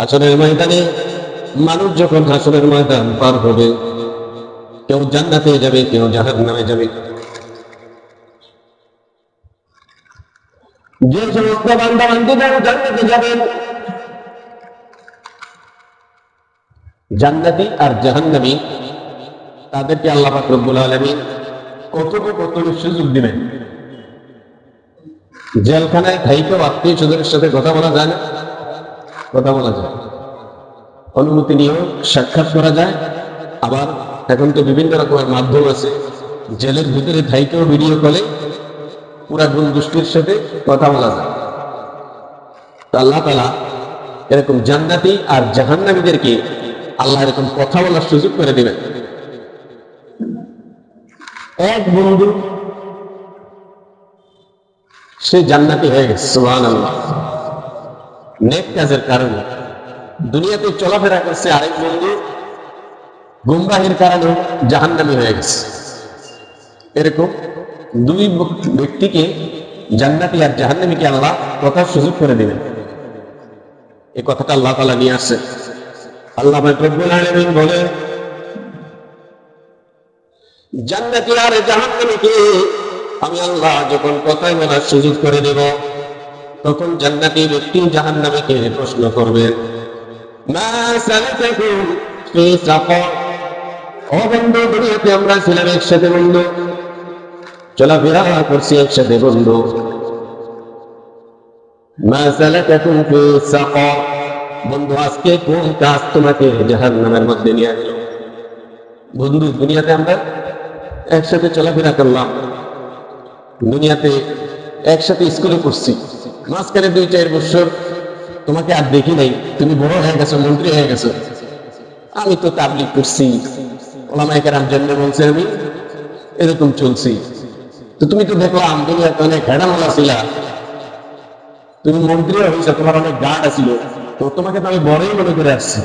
হাসরের ময়দানে মানুষ যখন হাসরের ময়দান পার হবে, কেউ জান্নাতে যাবে, কেউ জাহান্নামে যাবে। যে সমস্ত বান্দা বান্দীরা জান্নাতে যাবেন, জান্নাতি আর জাহান্নামী, তাদেরকে আল্লাহ পাক রব্বুল আলামিন কত সুযোগ দিবেন। জেলখানায় থাইকেও আত্মীয় স্বজনের সাথে কথা বলা যায় না? কথা বলা যায়, অনুমতি নিয়েও সাক্ষাৎ করা যায়। আবার এখন তো বিভিন্ন রকমের মাধ্যম আছে, জেলের ভিতরে থাইকেও ভিডিও কলে পুরা গুণ গোষ্ঠীর সাথে কথা বলা যায়। আল্লাহ তাআলা এরকম জান্নাতি আর জাহান্নামীদেরকে আল্লাহ এরকম কথা বলার সুযোগ করে দিবেন। এক বন্ধু সে জান্নাতি হয়ে গেছে, সুবহানাল্লাহ, নেক কাজের কারণে। দুনিয়াতে চলাফেরা করছে, আরেক বন্ধু গুমরাহির কারণে জাহান্নামী হয়ে গেছে। এরকম দুই ব্যক্তিকে, জান্নাতি আর জাহান্নামীকে আল্লাহ কথার সুযোগ করে দিবেন। এই কথাটা আল্লাহ তাআলা নিয়ে আসছে। আল্লাহ রব্বুল আলামিন বলে, জান্নাতি আর জাহান্নামীকে আমি আল্লাহ যখন কথা বলার সুযোগ করে দেব, তখন জান্নাতি ব্যক্তি জাহান্নামীকে প্রশ্ন করবেন, মা সালাকাকুম ফি সাকার। ও বন্ধু, দুনিয়াতে আমরা ছিলাম একসাথে, বন্ধু চলাফেরা করছি একসাথে, বন্ধু মা সালাকাকুম ফি সাকার, বন্ধু আজকে কোন কাজ তোমাকে জাহান্নামের মধ্যে নিয়ে গেল? বন্ধু, দুনিয়াতে আমরা একসাথে চলাফেরা করলাম, দুনিয়াতে একসাথে স্কুলে পড়ছি, মাঝখানে 2-4 বছর তোমাকে আর দেখি নাই, তুমি বড় হয়ে গেছো, মন্ত্রী হয়ে গেছো। আমি তো তাবলীগ করছি, ওলামায়ে কেরাম জেনে বলছে আমি এরকম চলছি। তো তুমি তো দেখলাম দুনিয়াতে অনেক হেডামলা ছিলা, তুমি মন্ত্রী হয়েছো, তোমার অনেক গার্ড ছিল, তো তোমাকে তো আমি বড়ই মনে করে আসছি।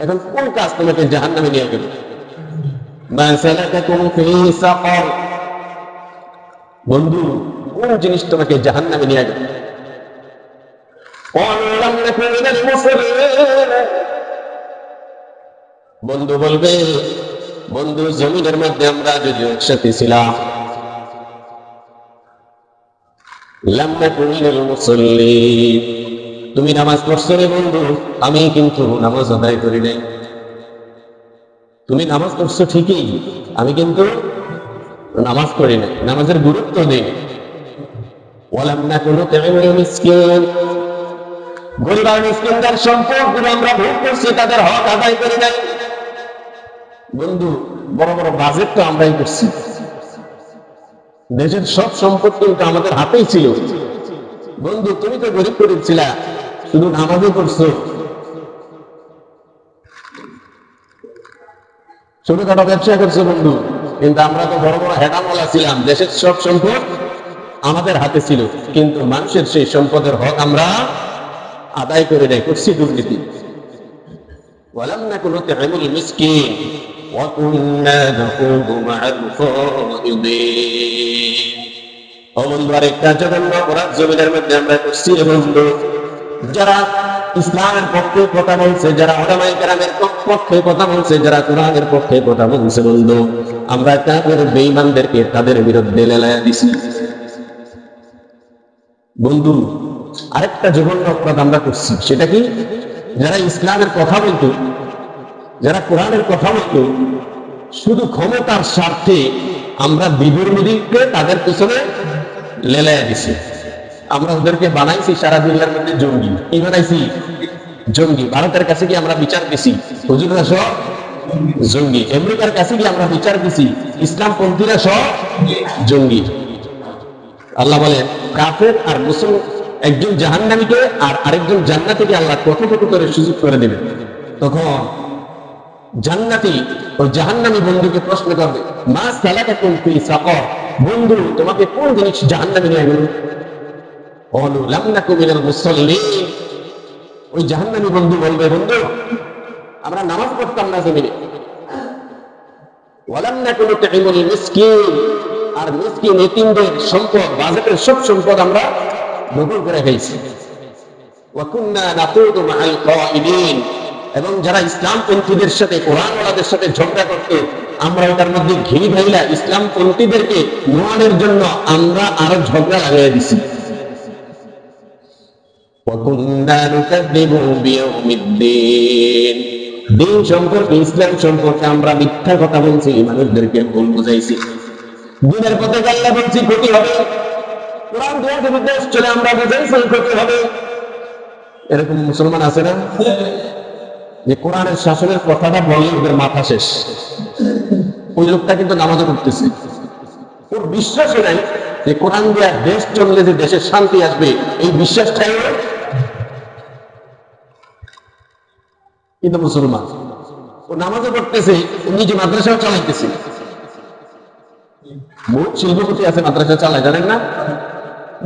এখন কোন কাজ তোমাকে জাহান্নামে নিয়ে গেল? মা সালাকাকুম ফি সাকার, বন্ধু কোন জিনিস তোমাকে জাহান্নামে নিয়ে গেল? বন্ধু বলবে, বন্ধু জমিনের মধ্যে আমরা যদি একসাথে ছিলাম, লাম নাকুন মিনাল মুসাল্লিন, তুমি নামাজ পড়ছো রে বন্ধু, আমি কিন্তু নামাজ আদায় করি নাই। তুমি নামাজ পড়ছো ঠিকই, আমি কিন্তু নামাজ পড়ি নাই, নামাজের গুরুত্ব নেই। ওয়ালাম নাকুন নুতঈমুল মিসকিন, গরিব আর মিসকিনদের সম্পদগুলো আমরা ভোগ করছি, তাদের হক আদায় করি নাই। বন্ধু, বড় বড় বাজেট তো আমরাই করছি, দেশের সব সম্পদ কিন্তু আমাদের হাতেই ছিল। বন্ধু, তুমি তো গরিব করেছিলা, শুধু নামাজও করছো, ছোটখাটো ব্যবসা করছো বন্ধু, কিন্তু আমরা তো বড় বড় হেডামওয়ালা ছিলাম, দেশের সব সম্পদ আমাদের হাতে ছিল, কিন্তু মানুষের সেই সম্পদের হক আমরা আদায় করে নাই, করছি দুর্নীতি। ওয়ালাম নাকুন নুতঈমুল মিসকিন ওয়া কুন্না নাখুযু মা'আল খায়িদিন। ও বন্ধু, আরেকটা জঘন্য অপরাধ জমিনের মধ্যে আমরা করছি বন্ধু। যারা ইসলামের পক্ষে কথা বলছে, যারা উলামায়ে কেরামের পক্ষে কথা বলছে, যারা কোরআনের পক্ষে কথা বলছে, বন্ধু আমরা কাফের বেঈমানদেরকে তাদের বিরুদ্ধে লেলায়া দিছি। বন্ধু, আরেকটা জঘন্য অপরাধ আমরা করছি, সেটা কি? যারা ইসলামের কথা বলতো, যারা কোরআনের কথা বলতো, শুধু ক্ষমতার স্বার্থে আমরা বিধর্মীদেরকে তাদের পিছনে লেলায়া দিছি। আমরা ওদেরকে বানাইছি সারা দুনিয়ার মধ্যে জঙ্গি। কি বানাইছি? জঙ্গি। ভারতের কাছে কি আমরা বিচার দিছি হুজুররা সব জঙ্গি। আমেরিকার কাছে কি আমরা বিচার দিছি ইসলাম পন্থীরা সব জঙ্গি। আল্লাহ বলেন কাফের আর মুসলমান, একজন জাহান্নামীকে আর আরেকজন জান্নাতীকে আল্লাহ কত করে সুযোগ করে দেবেন। তখন জান্নাতি ও জাহান্নামী বন্ধুকে প্রশ্ন করবে, মা সালাকাকুম ফি সাকার, বন্ধু তোমাকে কোন জিনিস জাহান্নামে নিয়ে গেল? ক্বালু লাম নাকু মিনাল মুসাল্লিন, ওই জাহান্নামী বন্ধু বলবে, বন্ধু আমরা নামাজ পড়তাম না জমিনে। ওয়ালাম নাকু নুতঈমুল মিসকিন, আর মিসকিন এতিমদের সম্পদ, বাজেটের সব সম্পদ আমরা দখল করে ফেলছি। ওয়া কুননা নাকুদু মাআল কাইদিন, এবং যারা ইসলামপন্থীদের সাথে কোরআনওয়ালাদের সাথে ঝগড়া করত, আমরা ওটার মধ্যে ঘি ঢাইলা ইসলামপন্থীদেরকে নোয়ানোর জন্য আমরা আরো ঝগড়া লাগিয়ে দিছি। ওয়া কুননা নুকাযযিবু বিয়াউমিদ্দিন, দিন সম্পর্কে, ইসলাম সম্পর্কে আমরা মিথ্যা কথা বলছি, মানুষদেরকে ভুল বুঝাইছি। দিনের পথে আল্লাহ বলছি ক্ষতি হবে, কোরআন দিয়ে যদি দেশ চলে আমরা বুঝাইছি ক্ষতি হবে। এরকম মুসলমান আছে না, যে কোরআনের শাসনের কথাটা বললে ওদের মাথা শেষ। ওই লোকটা কিন্তু নামাজও করতেছে, ওর বিশ্বাসই নাই যে কোরআন দিয়ে দেশ চললে যে দেশের শান্তি আসবে, এই বিশ্বাসটাই কিন্তু মুসলমান। ও নামাজও করতেছে, ও নিজে মাদ্রাসাও চালাইতেছে। বহুত শিল্পপতি আছে মাদ্রাসা চালায়, জানেন না?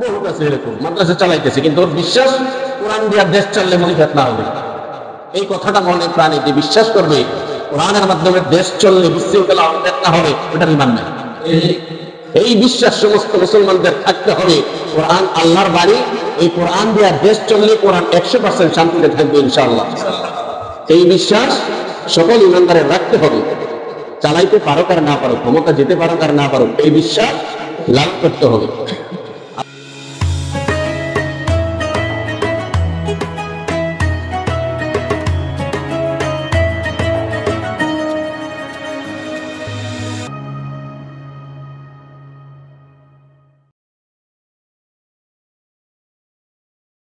বহুত আছে এরকম, মাদ্রাসা চালাইতেছে, কিন্তু ওর বিশ্বাস কোরআন দিয়া দেশ চললে মনে ফেতনা হবে। এই কথাটা মনে প্রাণে যে বিশ্বাস করবে কোরআনের মাধ্যমে দেশ চললে বিশৃঙ্খলা ফেতনা হবে, ওটার ইমান নাই। এই বিশ্বাস সমস্ত মুসলমানদের থাকতে হবে। কোরআন আল্লাহর বাণী, এই কোরআন দিয়া দেশ চললে কোরআন 100% শান্তিতে থাকবে ইনশাআল্লাহ। এই বিশ্বাস সকল ইমানদারের রাখতে হবে। চালাইতে পারো আর না পারো, ক্ষমতা যেতে পারো আর না পারো, এই বিশ্বাস লাভ করতে হবে।